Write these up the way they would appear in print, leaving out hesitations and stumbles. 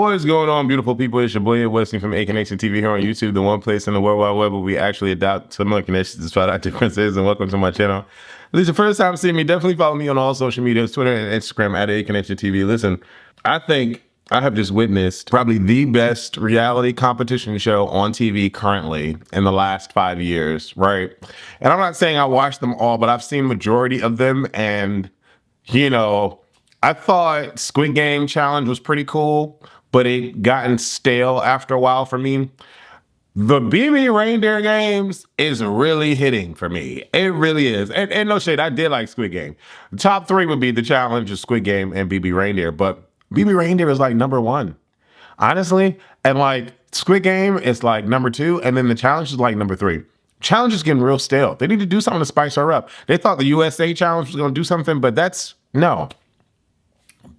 What is going on, beautiful people? It's your boy Wesley from A Connection TV here on YouTube, the one place in the World Wide Web where we actually adopt similar connections despite our differences. And welcome to my channel. If this is your first time seeing me, definitely follow me on all social medias, Twitter and Instagram at A Connection TV. Listen, I think I have just witnessed probably the best reality competition show on TV currently in the last 5 years, right? And I'm not saying I watched them all, but I've seen majority of them. And, you know, I thought Squid Game Challenge was pretty cool, but it gotten stale after a while for me. The Reindeer Games is really hitting for me. It really is. And no shade, I did like Squid Game. The top three would be the challenge of Squid Game and Reindeer, but Reindeer is like number one, honestly. And like Squid Game is like number two, and then the challenge is like number three. Challenge is getting real stale. They need to do something to spice her up. They thought the USA challenge was going to do something, but that's no.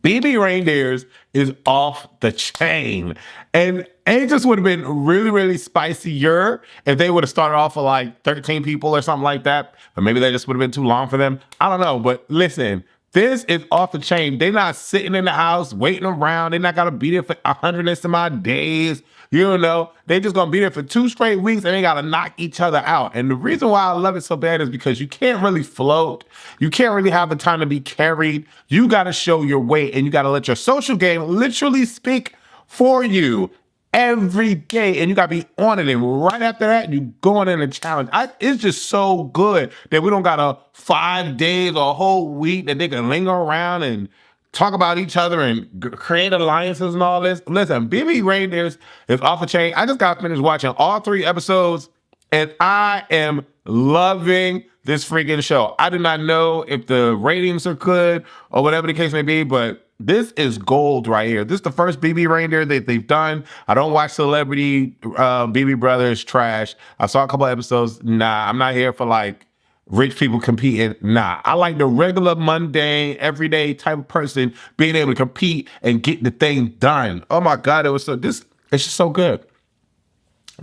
Reindeers is off the chain. And it just would have been really, really spicier if they would have started off with like 13 people or something like that. But maybe that just would have been too long for them. I don't know. But listen, this is off the chain. They're not sitting in the house waiting around. They're not going to be there for 100 and some odd days. You know, they just going to be there for 2 straight weeks and they got to knock each other out. And the reason why I love it so bad is because you can't really float. You can't really have the time to be carried. You got to show your weight and you got to let your social game literally speak for you every day. And you got to be on it. And right after that, you going in a challenge. It's just so good that we don't got a 5 days or a whole week that they can linger around and talk about each other and create alliances and all this. Listen, Reindeers is off the chain. I just got finished watching all 3 episodes and I am loving this freaking show. I do not know if the ratings are good or whatever the case may be, but this is gold right here. This is the first Reindeer that they've done. I don't watch Celebrity Brothers trash. I saw a couple episodes. Nah, I'm not here for like rich people competing. Nah, I like the regular, mundane, everyday type of person being able to compete and get the thing done. Oh my God, it's just so good.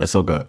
It's so good.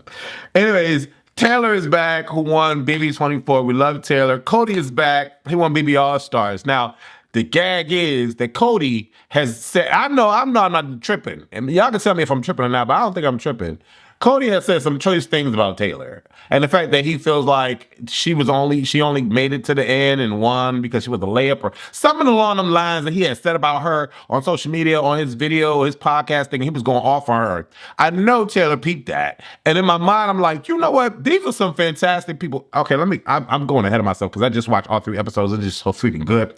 Anyways, Taylor is back, who won BB 24. We love Taylor. Cody is back. He won BB All-Stars. Now, the gag is that Cody has said, I'm not tripping. And y'all can tell me if I'm tripping or not, but I don't think I'm tripping. Cody has said some choice things about Taylor. And the fact that he feels like she only made it to the end and won because she was a layup or something along them lines that he had said about her on social media, on his video, his podcast thing. He was going off on her. I know Taylor peeped that. And in my mind, I'm like, you know what? These are some fantastic people. Okay, I'm going ahead of myself because I just watched all 3 episodes. It's just so freaking good.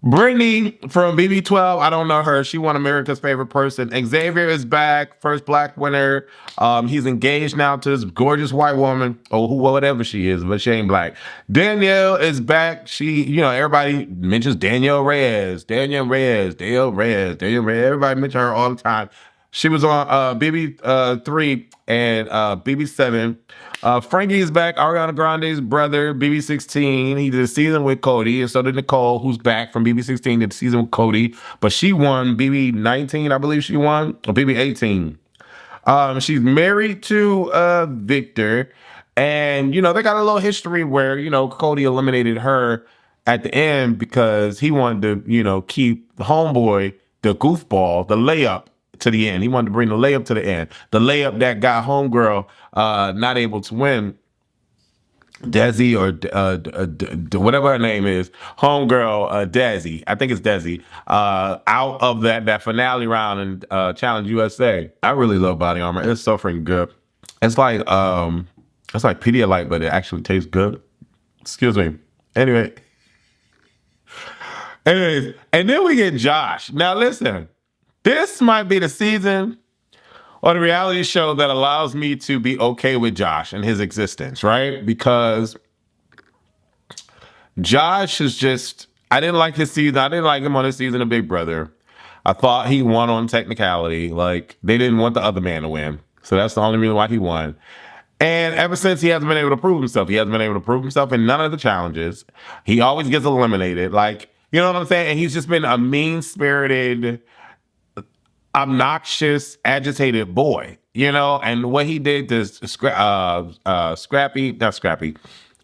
Brittany from BB12, I don't know her. She won America's Favorite Person. Xavier is back, first Black winner. He's engaged now to this gorgeous white woman, or whatever she is, but she ain't Black. Danielle is back. Everybody mentions Danielle Reyes. Everybody mentions her all the time. She was on BB3 and BB7. Frankie is back, Ariana Grande's brother, BB16. He did a season with Cody, and so did Nicole, who's back from BB16, did the season with Cody. But she won BB19, I believe she won, or BB18. She's married to Victor, and, they got a little history where, Cody eliminated her at the end because he wanted to, keep the homeboy, the goofball, the layup, to the end. He wanted to bring the layup to the end. The layup that got homegirl not able to win. Desi or whatever her name is, homegirl Desi. I think it's Desi. Out of that finale round in Challenge USA. I really love body armor. It's so freaking good. It's like Pedialyte, but it actually tastes good. Excuse me. Anyways, and then we get Josh. Now listen. This might be the season or the reality show that allows me to be okay with Josh and his existence, right? Because Josh is just, I didn't like his season. I didn't like him on his season of Big Brother. I thought he won on technicality. Like, they didn't want the other man to win. So that's the only reason why he won. And ever since, he hasn't been able to prove himself. He hasn't been able to prove himself in none of the challenges. He always gets eliminated. Like, you know what I'm saying? And he's just been a mean-spirited, obnoxious, agitated boy, and what he did to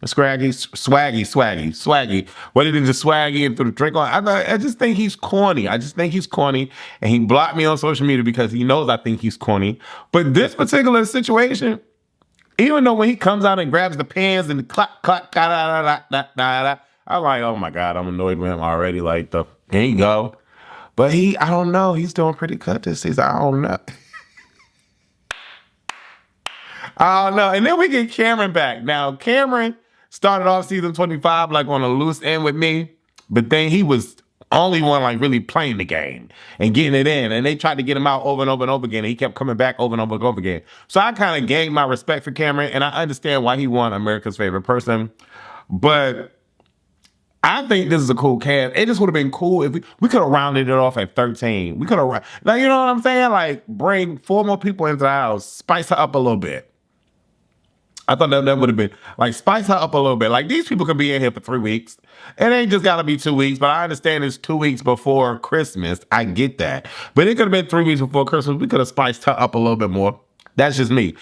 Swaggy. What did he just swaggy and threw the drink on? I just think he's corny. I just think he's corny, and he blocked me on social media because he knows I think he's corny. But this particular situation, even though when he comes out and grabs the pans and the clap, clap, da, da, da, da, da, da, I'm like, oh my God, I'm annoyed with him already. Like, there you go. But I don't know. He's doing pretty good this season. I don't know. I don't know. And then we get Cameron back. Now, Cameron started off season 25 like on a loose end with me, but then he was only one like really playing the game and getting it in. And they tried to get him out over and over and over again. And he kept coming back over and over and over again. So I kind of gained my respect for Cameron, and I understand why he won America's Favorite Person. But I think this is a cool cast. It just would have been cool if we could have rounded it off at 13. We could have, like, you know what I'm saying? Like, bring 4 more people into the house, spice her up a little bit. I thought that would have been, like, spice her up a little bit. Like, these people could be in here for 3 weeks. It ain't just got to be 2 weeks, but I understand it's 2 weeks before Christmas. I get that. But it could have been 3 weeks before Christmas. We could have spiced her up a little bit more. That's just me.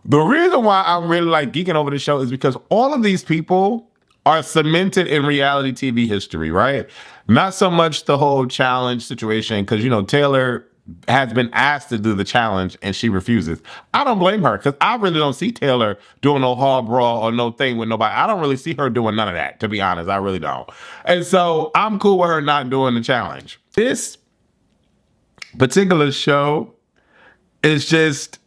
The reason why I'm really, like, geeking over the show is because all of these people are cemented in reality TV history, right? Not so much the whole challenge situation, because, you know, Taylor has been asked to do the challenge and she refuses. I don't blame her, because I really don't see Taylor doing no hard brawl or no thing with nobody. I don't really see her doing none of that, to be honest. I really don't. And so I'm cool with her not doing the challenge. This particular show is just,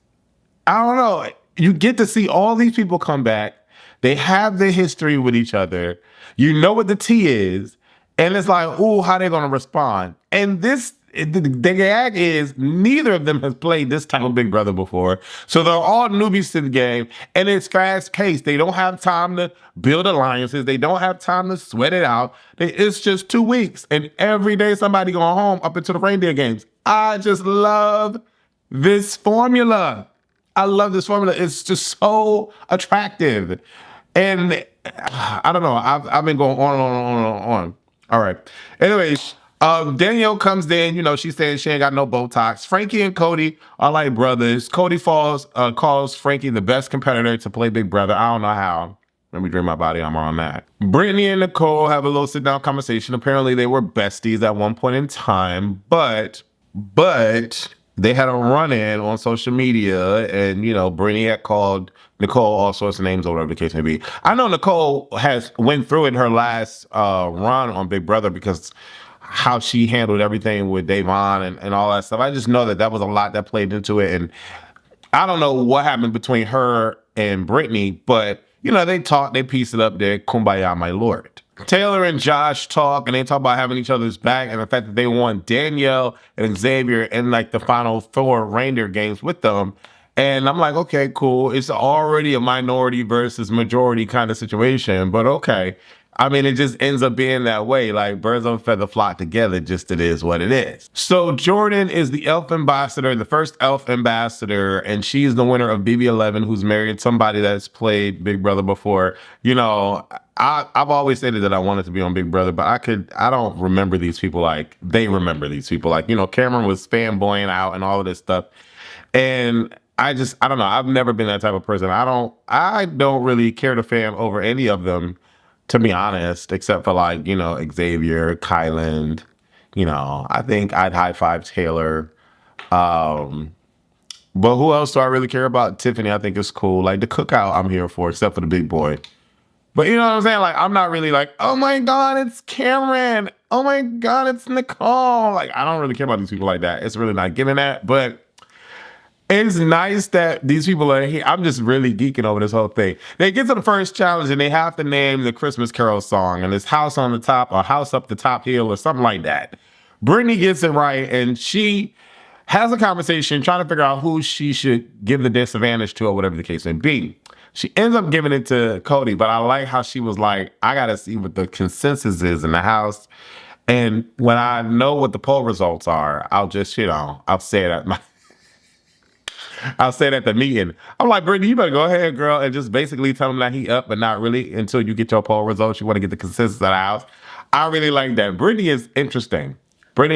I don't know. You get to see all these people come back. They have their history with each other. You know what the tea is. And it's like, ooh, how they gonna respond? And the gag is neither of them has played this type of Big Brother before. So they're all newbies to the game, and it's fast paced. They don't have time to build alliances. They don't have time to sweat it out. It's just 2 weeks, and every day somebody going home up into the Reindeer Games. I just love this formula. I love this formula. It's just so attractive. And I don't know. I've been going on and on and on. All right. Anyways, Danielle comes in. You know, she's saying she ain't got no Botox. Frankie and Cody are like brothers. Cody calls Frankie the best competitor to play Big Brother. I don't know how. Let me drink my body armor on that. Brittany and Nicole have a little sit-down conversation. Apparently, they were besties at one point in time, but they had a run-in on social media, and, you know, Brittany had called Nicole all sorts of names or whatever the case may be. I know Nicole went through in her last run on Big Brother because how she handled everything with Davon and all that stuff. I just know that was a lot that played into it. And I don't know what happened between her and Brittany, but, you know, they talk, they piece it up there. Kumbaya, my lord. Taylor and Josh talk, and they talk about having each other's back and the fact that they want Danielle and Xavier in like the final 4 Reindeer Games with them. And I'm like, okay, cool. It's already a minority versus majority kind of situation, but okay. I mean, it just ends up being that way. Like, birds of a feather flock together, just it is what it is. So Jordan is the elf ambassador, the first elf ambassador, and she's the winner of BB11, who's married somebody that's played Big Brother before. You know, I've always stated that I wanted to be on Big Brother, but I don't remember these people like they remember these people. Like, you know, Cameron was fanboying out and all of this stuff. And I don't know. I've never been that type of person. I don't really care to fan over any of them, to be honest, except for, like, you know, Xavier, Kyland. You know, I think I'd high five Taylor. But who else do I really care about? Tiffany, I think is cool. Like, the cookout I'm here for, except for the big boy. But you know what I'm saying? Like, I'm not really like, oh my God, it's Cameron. Oh my God, it's Nicole. Like, I don't really care about these people like that. It's really not giving that. But it's nice that these people are here. I'm just really geeking over this whole thing. They get to the first challenge and they have to name the Christmas Carol song, and it's House on the Top or House Up the Top Hill or something like that. Brittany gets it right, and she has a conversation trying to figure out who she should give the disadvantage to or whatever the case may be. She ends up giving it to Cody, but I like how she was like, I got to see what the consensus is in the house. And when I know what the poll results are, I'll just, you know, I'll say it at the meeting. I'm like, Brittany, you better go ahead, girl, and just basically tell him that he up, but not really until you get your poll results. You want to get the consensus of the house. I really like that. Brittany is interesting. But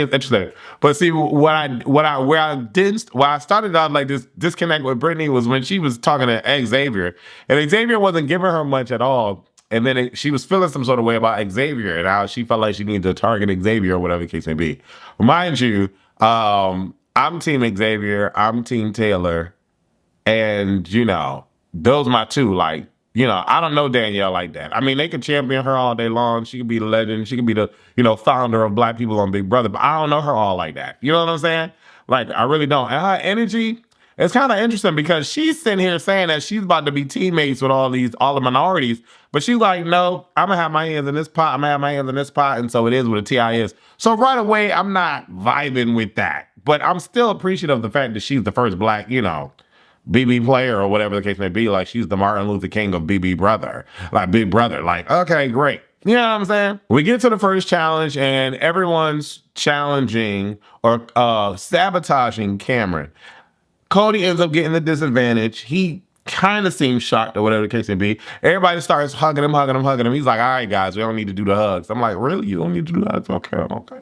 see, where I started out like this disconnect with Brittany was when she was talking to Xavier, and Xavier wasn't giving her much at all. And then she was feeling some sort of way about Xavier and how she felt like she needed to target Xavier or whatever the case may be. Mind you, I'm Team Xavier, I'm Team Taylor, and those my two. Like, I don't know Danielle like that. I mean, they could champion her all day long. She could be the legend. She could be the, founder of Black people on Big Brother, but I don't know her all like that. You know what I'm saying? Like, I really don't. And her energy, it's kind of interesting because she's sitting here saying that she's about to be teammates with all the minorities, but she's like, no, I'm gonna have my hands in this pot. I'm gonna have my hands in this pot, and so it is what a TI is. So right away, I'm not vibing with that, but I'm still appreciative of the fact that she's the first Black, BB player or whatever the case may be. Like, she's the Martin Luther King of BB brother, like Big Brother. Like, okay, great. You know what I'm saying? We get to the first challenge and everyone's challenging or sabotaging Cameron. Cody ends up getting the disadvantage. He kind of seems shocked or whatever the case may be. Everybody starts hugging him. He's like, all right, guys, we don't need to do the hugs. I'm like, really? You don't need to do the hugs? Okay.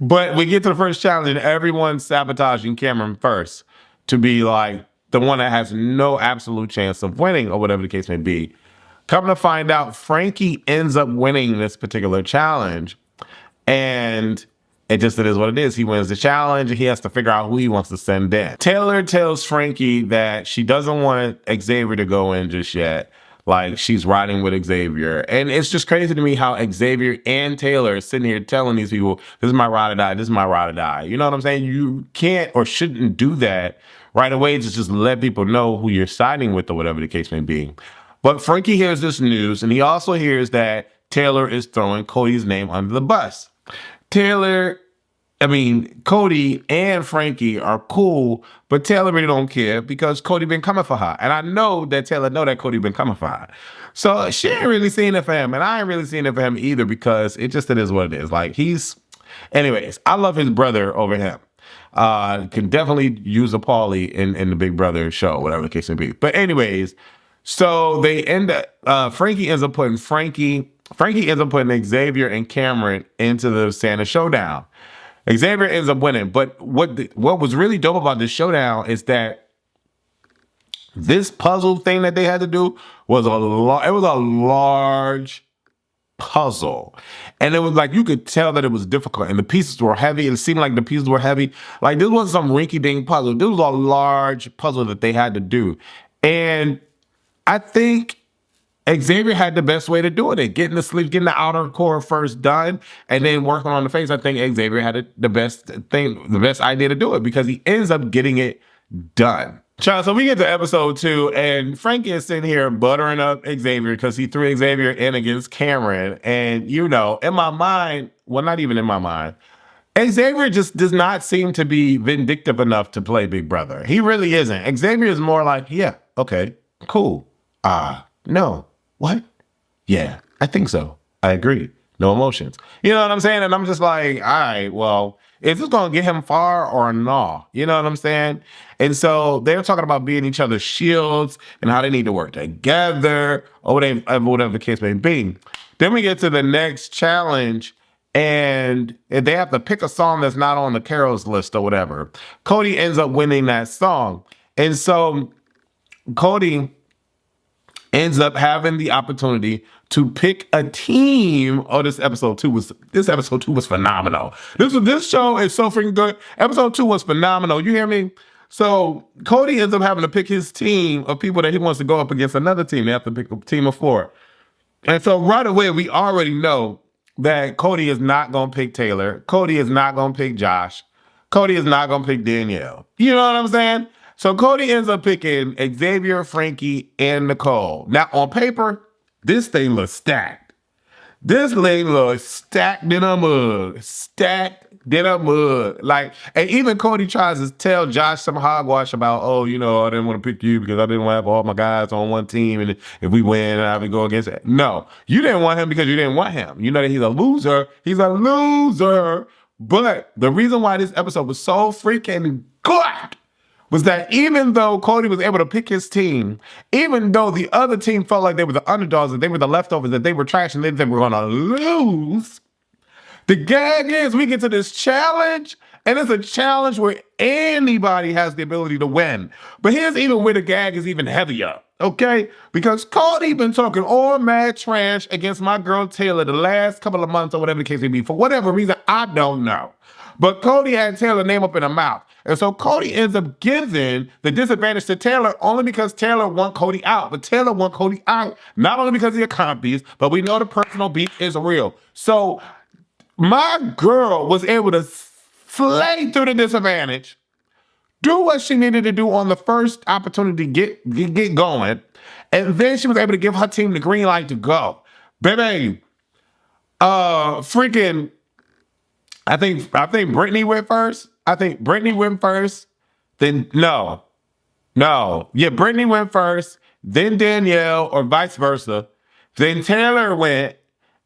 But we get to the first challenge and everyone's sabotaging Cameron first to be like the one that has no absolute chance of winning or whatever the case may be. Come to find out, Frankie ends up winning this particular challenge. And it is what it is. He wins the challenge and he has to figure out who he wants to send in. Taylor tells Frankie that she doesn't want Xavier to go in just yet. Like, she's riding with Xavier. And it's just crazy to me how Xavier and Taylor are sitting here telling these people, this is my ride or die, this is my ride or die. You know what I'm saying? You can't or shouldn't do that right away. Just let people know who you're siding with or whatever the case may be. But Frankie hears this news and he also hears that Taylor is throwing Cody's name under the bus. Cody and Frankie are cool, but Taylor really don't care because Cody been coming for her. And I know that Taylor know that Cody been coming for her. So she ain't really seen it for him. And I ain't really seen it for him either because it is what it is. Like, anyways, I love his brother over him. Can definitely use a Paulie in the Big Brother show, whatever the case may be. But anyways, so they Frankie ends up putting Xavier and Cameron into the Santa Showdown. Xavier ends up winning, but what was really dope about this showdown is that this puzzle thing that they had to do was a large puzzle. And it was like, you could tell that it was difficult and the pieces were heavy. It seemed like the pieces were heavy. Like, this wasn't some rinky-dink puzzle. This was a large puzzle that they had to do. And I think Xavier had the best way to do it. Getting the outer core first done, and then working on the face. I think Xavier had the best idea to do it because he ends up getting it done. So we get to episode 2, and Frankie is sitting here buttering up Xavier because he threw Xavier in against Cameron. And in my mind, well, not even in my mind, Xavier just does not seem to be vindictive enough to play Big Brother. He really isn't. Xavier is more like, yeah, okay, cool. No. What? Yeah, I think so. I agree. No emotions. You know what I'm saying? And I'm just like, all right, well, is this going to get him far or no? You know what I'm saying? And so they're talking about being each other's shields and how they need to work together or whatever the case may be. Then we get to the next challenge and they have to pick a song that's not on the carols list or whatever. Cody ends up winning that song. And so Cody ends up having the opportunity to pick a team. Oh, this episode 2 was phenomenal. This show is so freaking good. Episode 2 was phenomenal. You hear me? So Cody ends up having to pick his team of people that he wants to go up against another team. They have to pick a team of 4. And so right away, we already know that Cody is not going to pick Taylor. Cody is not going to pick Josh. Cody is not going to pick Danielle. You know what I'm saying? So Cody ends up picking Xavier, Frankie, and Nicole. Now, on paper, this thing looks stacked. This thing looks stacked in a mug. Like, and even Cody tries to tell Josh some hogwash about, I didn't want to pick you because I didn't want to have all my guys on one team. And if we win, I would go against it. No, you didn't want him because you didn't want him. You know that he's a loser. He's a loser. But the reason why this episode was so freaking good was that even though Cody was able to pick his team, even though the other team felt like they were the underdogs, that they were the leftovers, that they were trash, and they were going to lose, the gag is we get to this challenge, and it's a challenge where anybody has the ability to win. But here's even where the gag is even heavier. okay? Because Cody been talking all mad trash against my girl Taylor the last couple of months or whatever the case may be. For whatever reason, I don't know. But Cody had Taylor's name up in her mouth. And so Cody ends up giving the disadvantage to Taylor only because Taylor want Cody out. But Taylor want Cody out, not only because of the comp beef, but we know the personal beef is real. So my girl was able to slay through the disadvantage, do what she needed to do on the first opportunity, get going, and then she was able to give her team the green light to go. Baby, freaking, I think Brittany went first. Then Brittany went first, then Danielle, or vice versa. Then Taylor went,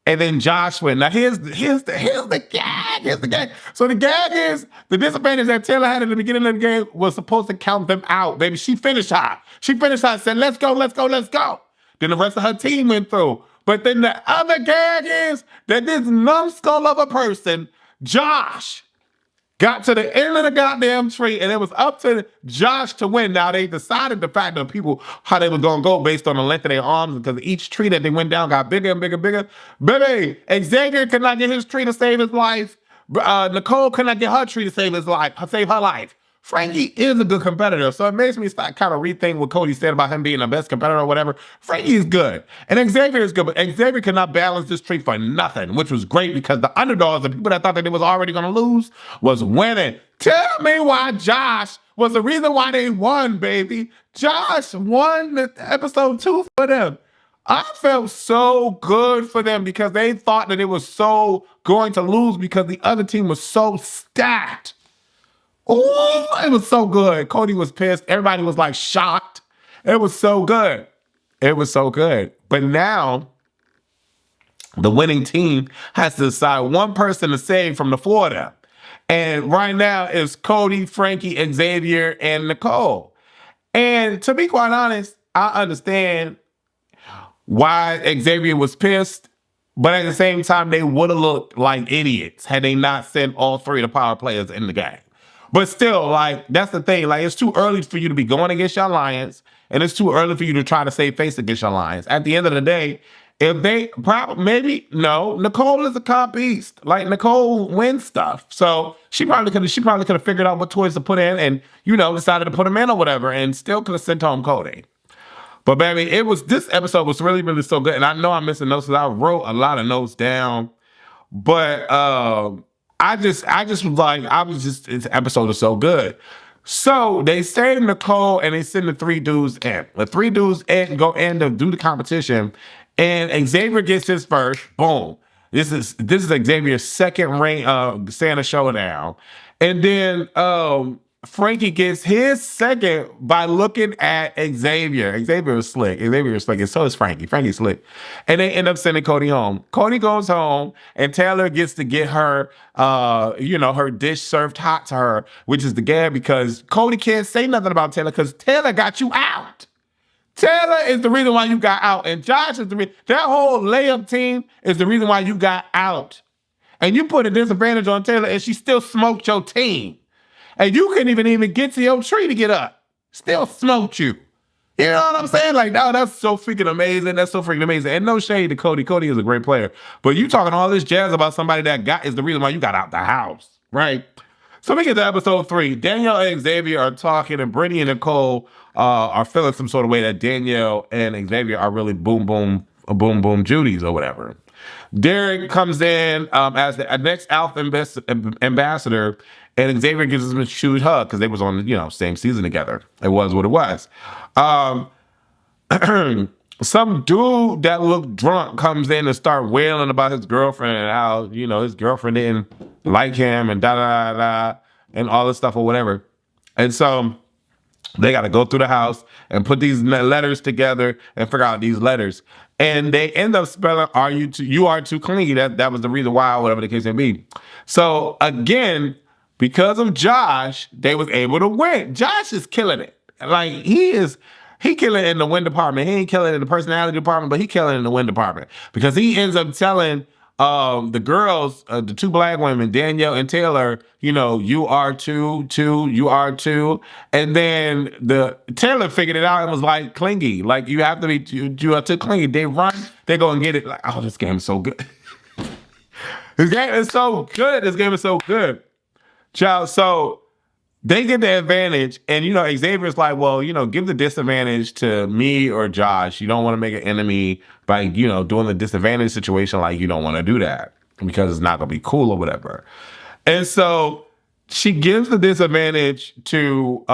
and then Josh went. Now here's the gag. So the gag is the disadvantage that Taylor had in the beginning of the game was supposed to count them out, baby. She finished high. Said, let's go. Then the rest of her team went through. But then the other gag is that this numbskull of a person, Josh, got to the end of the goddamn tree, and it was up to Josh to win. Now, they decided the fact of people, how they were going to go based on the length of their arms, because each tree that they went down got bigger and bigger. Baby, Xavier could not get his tree to save his life. Nicole could not get her tree to save her life. Frankie is a good competitor, so it makes me start kind of rethink what Cody said about him being the best competitor or whatever. Frankie is good, and Xavier is good, but Xavier could not balance this tree for nothing, which was great because the underdogs, the people that thought that they was already going to lose, was winning. Tell me why Josh was the reason why they won, baby. Josh won the episode 2 for them. I felt so good for them because they thought that it was so going to lose because the other team was so stacked. Oh, it was so good. Cody was pissed. Everybody was like shocked. It was so good. But now the winning team has to decide one person to save from the four of them. And right now it's Cody, Frankie, Xavier, and Nicole. And to be quite honest, I understand why Xavier was pissed. But at the same time, they would have looked like idiots had they not sent all 3 of the power players in the game. But still, like, that's the thing. Like, it's too early for you to be going against your alliance, and it's too early for you to try to save face against your alliance. At the end of the day, if they Nicole is a comp beast. Like, Nicole wins stuff. So she probably could have figured out what toys to put in and, decided to put them in or whatever, and still could have sent home Cody. But baby, this episode was really, really so good. And I know I'm missing notes because I wrote a lot of notes down. But this episode is so good. So they save Nicole and they send the 3 dudes in. The 3 dudes go in to do the competition, and Xavier gets his first. Boom. This is Xavier's second ring Santa Showdown. And then Frankie gets his second by looking at Xavier. Xavier is slick. And so is Frankie. Frankie's slick. And they end up sending Cody home. Cody goes home, and Taylor gets to get her, her dish served hot to her, which is the gag because Cody can't say nothing about Taylor because Taylor got you out. Taylor is the reason why you got out. And Josh is the reason. That whole layup team is the reason why you got out. And you put a disadvantage on Taylor, and she still smoked your team. And you couldn't even get to your tree to get up. Still smoked you. You know what I'm saying? Like, no, that's so freaking amazing. And no shade to Cody. Cody is a great player. But you talking all this jazz about somebody that is the reason why you got out the house, right? So we get to episode 3. Danielle and Xavier are talking, and Brittany and Nicole are feeling some sort of way that Danielle and Xavier are really boom, boom Judies or whatever. Derek comes in as the next Alpha ambassador, and Xavier gives him a huge hug because they was on, same season together. It was what it was. Some dude that looked drunk comes in and start wailing about his girlfriend and how, his girlfriend didn't like him and and all this stuff or whatever. And so they got to go through the house and put these letters together and figure out these letters. And they end up spelling, you are too clingy. That was the reason why, whatever the case may be. So again, because of Josh, they was able to win. Josh is killing it. Like, he killing it in the win department. He ain't killing it in the personality department, but he killing it in the win department. Because he ends up telling the girls, the two black women, Danielle and Taylor, you are too, you are too. And then the Taylor figured it out and was like clingy. Like you have to be, you are too clingy. They run, they go and get it. Like, oh, this game is so good. This game is so good. This game is so good. Child, so they get the advantage, and Xavier's like, well, give the disadvantage to me or Josh. You don't want to make an enemy by doing the disadvantage situation. Like, you don't want to do that because it's not gonna be cool or whatever. And so she gives the disadvantage to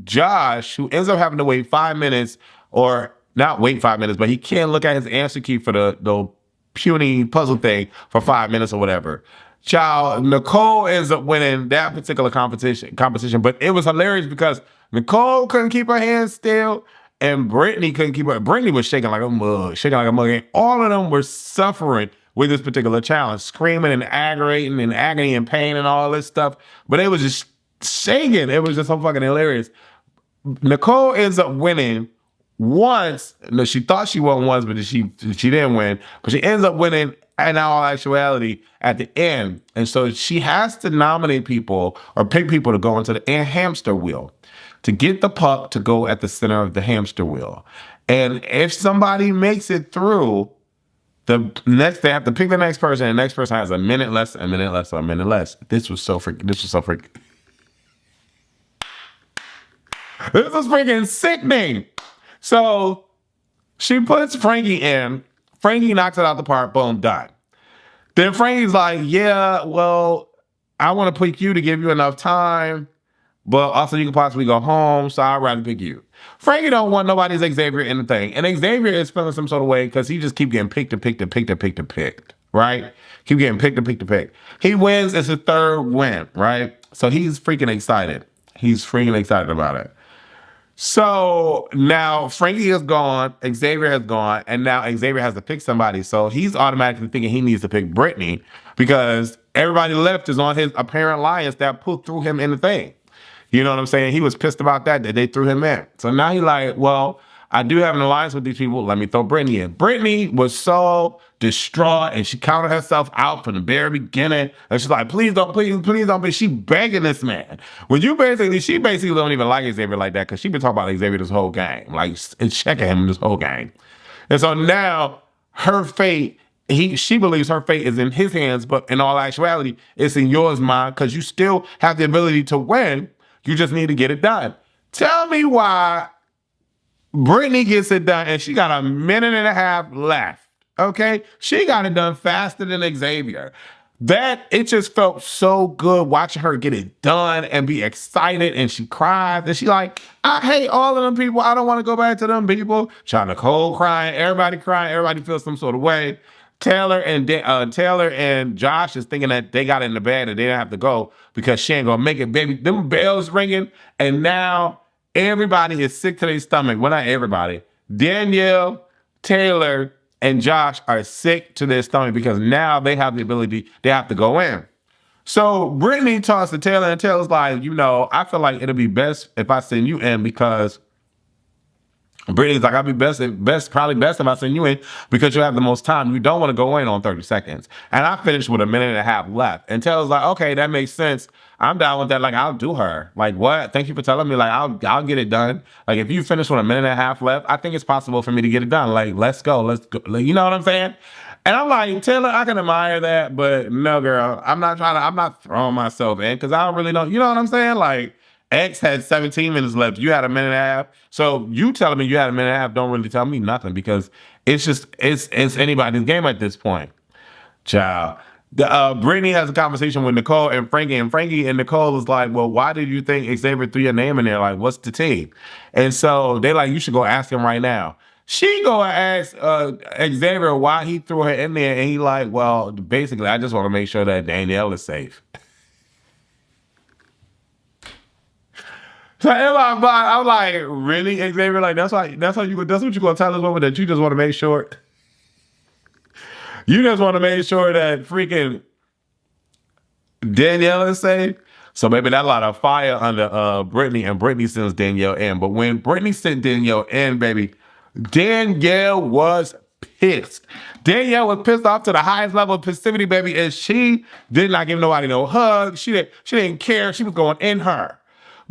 Josh, who ends up having to wait 5 minutes, or not wait 5 minutes, but he can't look at his answer key for the puny puzzle thing for 5 minutes or whatever. Child, Nicole ends up winning that particular competition, but it was hilarious because Nicole couldn't keep her hands still, and Brittany couldn't keep her. Brittany was shaking like a mug, and all of them were suffering with this particular challenge, screaming and aggravating and agony and pain and all this stuff. But it was just shaking. It was just so fucking hilarious. Nicole ends up winning once. No, she thought she won once, but she didn't win. But she ends up winning in all actuality at the end. And so she has to nominate people or pick people to go into the hamster wheel to get the puck to go at the center of the hamster wheel. And if somebody makes it through, they have to pick the next person, and the next person has a minute less, a minute less, or a minute less. This was so freaking. This was freaking sickening. So she puts Frankie in. Frankie knocks it out the park. Boom, done. Then Frankie's like, yeah, well, I want to pick you to give you enough time, but also you can possibly go home, so I'd rather pick you. Frankie don't want nobody's Xavier in the thing. And Xavier is feeling some sort of way because he just keep getting picked, right? Keep getting picked. He wins. It's his third win, right? So he's freaking excited. He's freaking excited about it. So now Frankie is gone, Xavier has gone, and now Xavier has to pick somebody. So he's automatically thinking he needs to pick Brittany because everybody left is on his apparent alliance that threw him in the thing. You know what I'm saying? He was pissed about that they threw him in. So now he's like, well, I do have an alliance with these people. Let me throw Brittany in. Brittany was so distraught, and she counted herself out from the very beginning. And she's like, please don't. But she begging this man. When she basically don't even like Xavier like that because she been talking about Xavier this whole game. Like, it's checking him this whole game. And so now her fate, she believes her fate is in his hands, but in all actuality, it's in yours, mine, because you still have the ability to win. You just need to get it done. Tell me why Brittany gets it done, and she got a minute and a half left, okay? She got it done faster than Xavier. It just felt so good watching her get it done and be excited, and she cried, and she like, I hate all of them people. I don't want to go back to them people. Nicole crying, everybody feels some sort of way. Taylor and Josh is thinking that they got in the bed and they didn't have to go because she ain't gonna make it, baby. Them bells ringing, and now everybody is sick to their stomach. Well, not everybody. Danielle, Taylor, and Josh are sick to their stomach because now they have the ability, they have to go in. So Brittany talks to Taylor, and Taylor's like, I feel like it'll be best if I send you in because Brittany's like, I'll be probably best if I send you in because you have the most time. You don't want to go in on 30 seconds. And I finished with a minute and a half left. And Taylor's like, okay, that makes sense. I'm down with that. Like, I'll do her. Like, what? Thank you for telling me. Like, I'll get it done. Like, if you finish with a minute and a half left, I think it's possible for me to get it done. Like, let's go. Like, you know what I'm saying? And I'm like, Taylor, I can admire that, but no, girl, I'm not throwing myself in because I don't really know. You know what I'm saying? Like, X had 17 minutes left. You had a minute and a half. So you telling me you had a minute and a half don't really tell me nothing because it's anybody's game at this point. Child. Brittany has a conversation with Nicole and Frankie and Nicole is like, well, why did you think Xavier threw your name in there? Like, what's the team? And so they like, you should go ask him right now. She go and ask Xavier why he threw her in there, and he like, well, basically, I just want to make sure that Danielle is safe. So I'm like, really, Xavier? Like, that's what you're gonna tell this woman, that you just want to make sure. You just want to make sure that freaking Danielle is safe. So maybe that light a fire under Brittany, and Brittany sends Danielle in. But when Brittany sent Danielle in, baby, Danielle was pissed. Danielle was pissed off to the highest level of passivity, baby, and she did not give nobody no hug. She didn't care. She was going in her.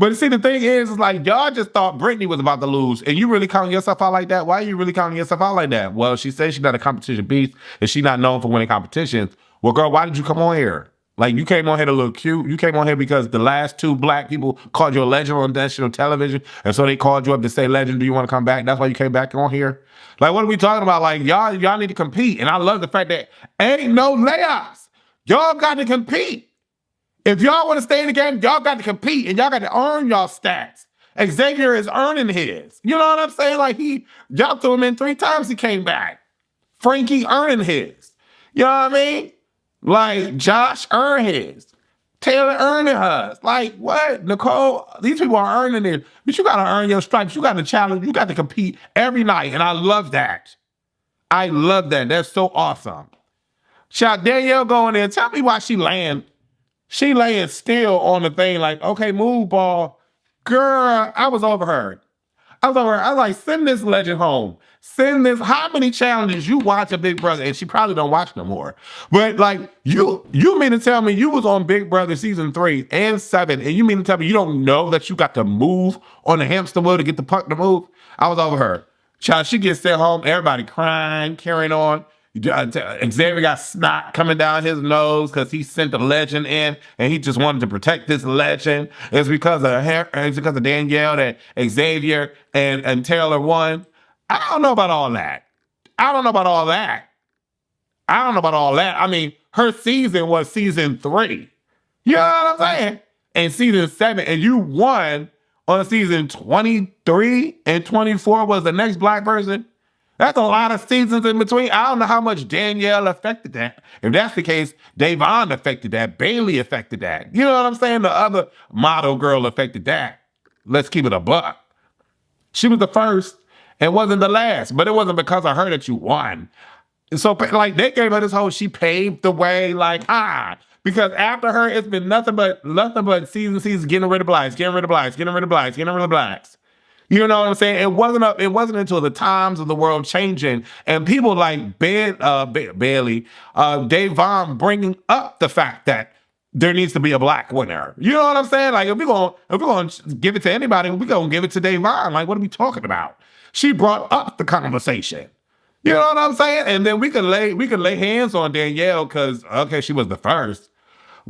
But see, the thing is like, y'all just thought Brittany was about to lose, and you really counting yourself out like that? Why are you really counting yourself out like that? Well, she says she's not a competition beast, and she's not known for winning competitions. Well, girl, why did you come on here? Like, you came on here to look cute. You came on here because the last two black people called you a legend on national television, and so they called you up to say, legend, do you want to come back? That's why you came back on here? Like, what are we talking about? Like, y'all need to compete, and I love the fact that ain't no layups. Y'all got to compete. If y'all want to stay in the game, y'all got to compete, and y'all got to earn y'all stats. Xavier is earning his. You know what I'm saying? Like, y'all threw him in 3 times, he came back. Frankie earning his. You know what I mean? Like, Josh earned his. Taylor earning hers. Like, what? Nicole, these people are earning it. But you got to earn your stripes. You got to challenge. You got to compete every night, and I love that. I love that. That's so awesome. Shout Danielle going there. Tell me why she laying still on the thing like, okay, move, ball. Girl, I was over her. I was like, send this legend home. Send this. How many challenges you watch of Big Brother? And she probably don't watch no more. But like, you mean to tell me you was on Big Brother season 3 and 7, and you mean to tell me you don't know that you got to move on the hamster wheel to get the puck to move? I was over her. Child, she gets sent home, everybody crying, carrying on. Xavier got snot coming down his nose because he sent the legend in, and he just wanted to protect this legend. It's because of Danielle that Xavier and Taylor won. I don't know about all that. I mean, her season was season 3. You know what I'm saying? And season 7, and you won on season 23, and 24 was the next black person. That's a lot of seasons in between. I don't know how much Danielle affected that. If that's the case, Davon affected that. Bailey affected that. You know what I'm saying? The other model girl affected that. Let's keep it a buck. She was the first and wasn't the last, but it wasn't because of her that you won. So, like, they gave her this whole, she paved the way, like, because after her, it's been nothing but seasons getting rid of blacks. You know what I'm saying? It wasn't until the times of the world changing and people like Bailey, Davon bringing up the fact that there needs to be a black winner. You know what I'm saying? Like, if we're gonna give it to anybody, we're gonna give it to Davon. Like, what are we talking about? She brought up the conversation. You know what I'm saying? And then we could lay hands on Danielle because, okay, she was the first.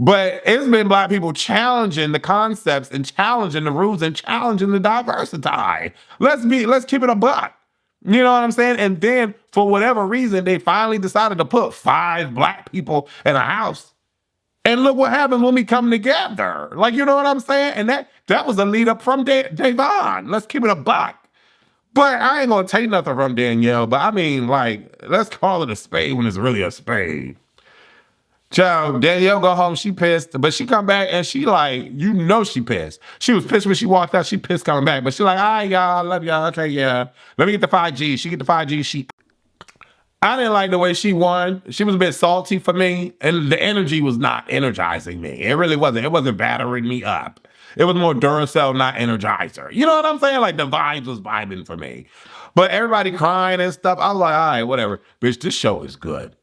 But it's been black people challenging the concepts and challenging the rules and challenging the diversity. Let's keep it a buck. You know what I'm saying? And then for whatever reason, they finally decided to put 5 black people in a house. And look what happens when we come together. Like, you know what I'm saying? And that was a lead up from Davon. Let's keep it a buck. But I ain't gonna take nothing from Danielle. But I mean, like, let's call it a spade when it's really a spade. Child, Danielle go home, she pissed, but she come back and she like, you know she pissed. She was pissed when she walked out, she pissed coming back, but she like, all right, y'all, love y'all, okay, yeah. Let me get the 5G. She get the 5G, I didn't like the way she won. She was a bit salty for me, and the energy was not energizing me. It really wasn't. It wasn't battering me up. It was more Duracell, not Energizer. You know what I'm saying? Like, the vibes was vibing for me. But everybody crying and stuff, I was like, all right, whatever. Bitch, this show is good.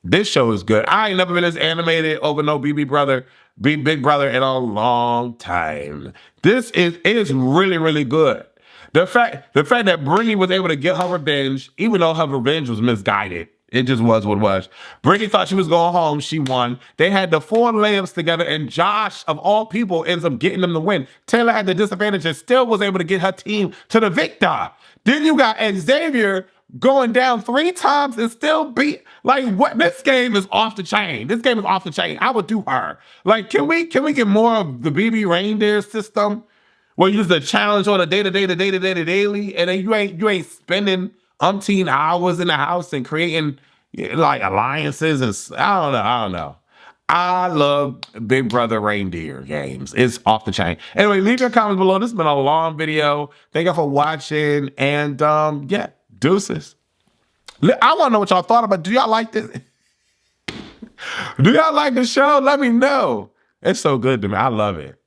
This show is good. I ain't never been as animated over no Big Brother in a long time. This is really, really good. The fact that Brittany was able to get her revenge, even though her revenge was misguided, it just was what it was. Brittany thought she was going home. She won. They had the 4 layups together, and Josh, of all people, ends up getting them to win. Taylor had the disadvantage and still was able to get her team to the victor. Then you got Xavier going down 3 times and still beat. Like, what? This game is off the chain. I would do her. Like, can we get more of the BB Reindeer system where you use the challenge on a daily, and then you ain't spending umpteen hours in the house and creating like alliances and I don't know. I love Big Brother Reindeer Games. It's off the chain. Anyway, leave your comments below. This has been a long video. Thank you for watching, and yeah. Deuces. I want to know what y'all thought about. Do y'all like this? Do y'all like the show? Let me know. It's so good to me. I love it.